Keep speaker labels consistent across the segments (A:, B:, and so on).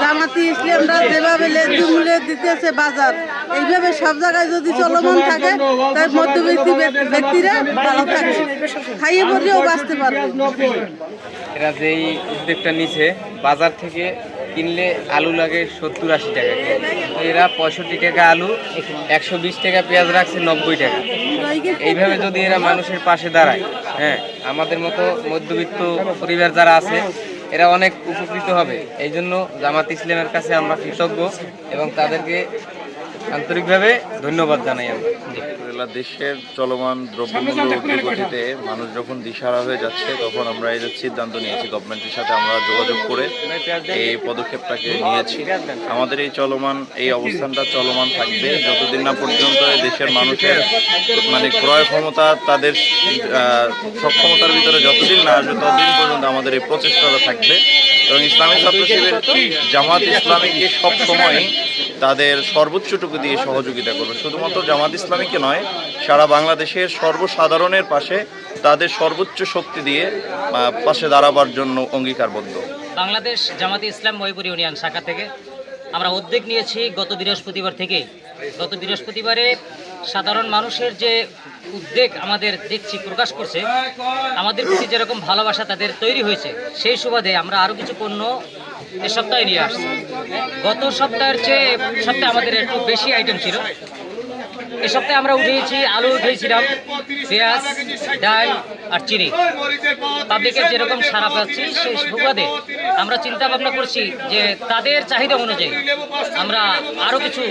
A: জামাতি ইসলামরা যেভাবে ন্যায্য মূল্যে দিতেছে বাজার, এইভাবে সব জায়গায় যদি চলমান থাকে তাই মধ্যবিত্ত ব্যক্তিরা ভালো থাকে, খাইয়ে পরেও বাঁচতে পারবে।
B: এরা যেই উদ্যোগটা নিছে, বাজার থেকে কিনলে আলু লাগে 70-80 টাকা, তো এরা 65 টাকা আলু, 120 টাকা পেঁয়াজ রাখছে 90 টাকা। এইভাবে যদি এরা মানুষের পাশে দাঁড়ায়, হ্যাঁ, আমাদের মতো মধ্যবিত্ত পরিবার যারা আছে এরা অনেক উপকৃত হবে। এই জন্য জামাত ইসলামের কাছে আমরা কৃতজ্ঞ এবং তাদেরকে আন্তরিকভাবে ধন্যবাদ জানাই আমরা।
C: দেশের চলমান দ্রব্যমূল্য ঊর্ধ্বগতিতে মানুষ যখন দিশাহারা হয়ে যাচ্ছে, তখন আমরা এই সিদ্ধান্ত নিয়েছি, গভর্নমেন্টের সাথে আমরা যোগাযোগ করে এই পদক্ষেপটাকে নিয়েছি। আমাদের এই অবস্থানটা চলমান থাকবে যতদিন না পর্যন্ত দেশের মানুষের ক্রয় ক্ষমতা, তাদের সক্ষমতার ভিতরে যতদিন না আসবে ততদিন পর্যন্ত আমাদের এই প্রচেষ্টাটা থাকবে। এবং ইসলামী ছাত্র শিবির জামাত ইসলামীকে সবসময় তাদের সর্বোচ্চটুকু দিয়ে সহযোগিতা করবে। শুধুমাত্র জামাত ইসলামীকে নয়, সারা বাংলাদেশের সর্বসাধারণের পাশে তাদের সর্বোচ্চ শক্তি দিয়ে পাশে দাঁড়াবার জন্য অঙ্গীকারবদ্ধ।
D: বাংলাদেশ জামাতে ইসলাম মহিপুর ইউনিয়ন শাখা থেকে আমরা উদ্যোগ নিয়েছি গত বৃহস্পতিবার থেকে। গত বৃহস্পতিবারে সাধারণ মানুষের যে উদ্যোগ আমাদের দেখছি প্রকাশ করছে, আমাদের প্রতি যেরকম ভালোবাসা তাদের তৈরি হয়েছে, সেই সুবাদে আমরা আরও কিছু পণ্য এ সপ্তাহে নিয়ে আসছি। গত সপ্তাহের চেয়ে সপ্তাহে আমাদের একটু বেশি আইটেম ছিল। এ সপ্তাহে আমরা উঠিয়েছি, আলু উঠিয়েছিলাম, পেঁয়াজ, ডাল আর চিনি। পাবলিকের যেরকম সারা পাচ্ছি সেই সুবাদে আমরা চিন্তা ভাবনা করছি যে তাদের চাহিদা অনুযায়ী আমরা আরও কিছু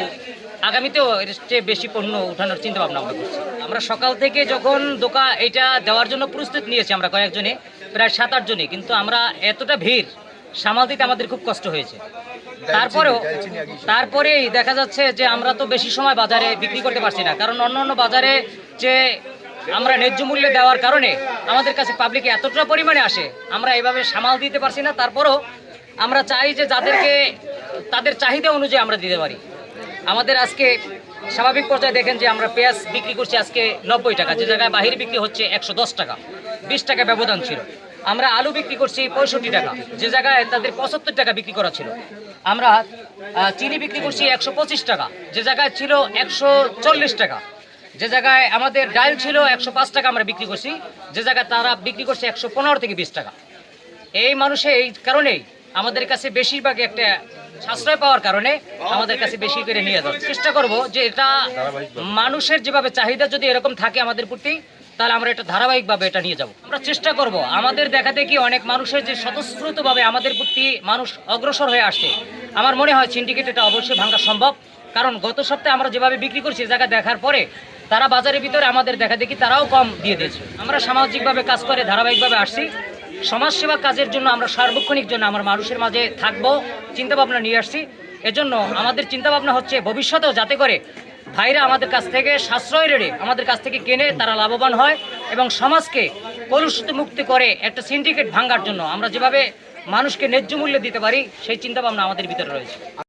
D: আগামীতেও এর চেয়ে বেশি পণ্য উঠানোর চিন্তা ভাবনা আমরা করছি। আমরা সকাল থেকে যখন এটা দেওয়ার জন্য প্রস্তুত নিয়েছি আমরা কয়েকজনে, প্রায় 7-8 জনে, কিন্তু আমরা এতটা ভিড় সামাল দিতে আমাদের খুব কষ্ট হয়েছে। তারপরেই দেখা যাচ্ছে যে আমরা তো বেশি সময় বাজারে বিক্রি করতে পারছি না, কারণ অন্য বাজারে যে আমরা ন্যায্য মূল্যে দেওয়ার কারণে আমাদের কাছে পাবলিক এতটা পরিমাণে আসে, আমরা এভাবে সামাল দিতে পারছি না। তারপরও আমরা চাই যে যাদেরকে তাদের চাহিদা অনুযায়ী আমরা দিতে পারি। আমাদের আজকে স্বাভাবিক পর্যায়ে দেখেন যে আমরা পেঁয়াজ বিক্রি করছি আজকে 90 টাকা, যে জায়গায় বাহির বিক্রি হচ্ছে 110 টাকা, 20 টাকা ব্যবধান ছিল। আমরা আলু বিক্রি করছি 65 টাকা, যে জায়গায় তাদের 75 টাকা বিক্রি করা ছিল। আমরা চিনি বিক্রি করছি 125 টাকা, যে জায়গায় ছিল 140 টাকা। যে জায়গায় আমাদের ডাল ছিল 105 টাকা আমরা বিক্রি করছি, যে জায়গায় তারা বিক্রি করছে 115 থেকে 20 টাকা। এই মানুষের এই কারণেই আমাদের কাছে বেশিরভাগ একটা সাশ্রয় পাওয়ার কারণে আমাদের কাছে বেশি করে নিয়ে যাওয়ার চেষ্টা করব। যে এটা মানুষের যেভাবে চাহিদা যদি এরকম থাকে আমাদের প্রতি, তাহলে আমরা এটা ধারাবাহিকভাবে এটা নিয়ে যাব। আমরা চেষ্টা করব। আমাদের দেখা দেখি অনেক মানুষের যে স্বতঃস্ফূর্তভাবে আমাদের প্রতি মানুষ অগ্রসর হয়ে আসছে, আমার মনে হয় সিন্ডিকেট এটা অবশ্যই ভাঙা সম্ভব। কারণ গত সপ্তাহে আমরা যেভাবে বিক্রি করছি, এই জায়গা দেখার পরে তারা বাজারের ভিতরে আমাদের দেখা দেখি তারাও কম দিয়ে দিয়েছে। আমরা সামাজিকভাবে কাজ করে ধারাবাহিকভাবে আসছি। সমাজসেবা কাজের জন্য আমরা সার্বক্ষণিক জন্য আমরা মানুষের মাঝে থাকবো চিন্তাভাবনা নিয়ে আসছি। এজন্য আমাদের চিন্তাভাবনা হচ্ছে ভবিষ্যতেও যাতে করে ভাইরা আমাদের কাছ থেকে সাশ্রয় রেটে আমাদের কাছ থেকে কেনে তারা লাভবান হয় এবং সমাজকে কলুষিত মুক্তি করে একটা সিন্ডিকেট ভাঙার জন্য আমরা যেভাবে মানুষকে ন্যায্য মূল্য দিতে পারি সেই চিন্তাভাবনা আমাদের ভিতরে রয়েছে।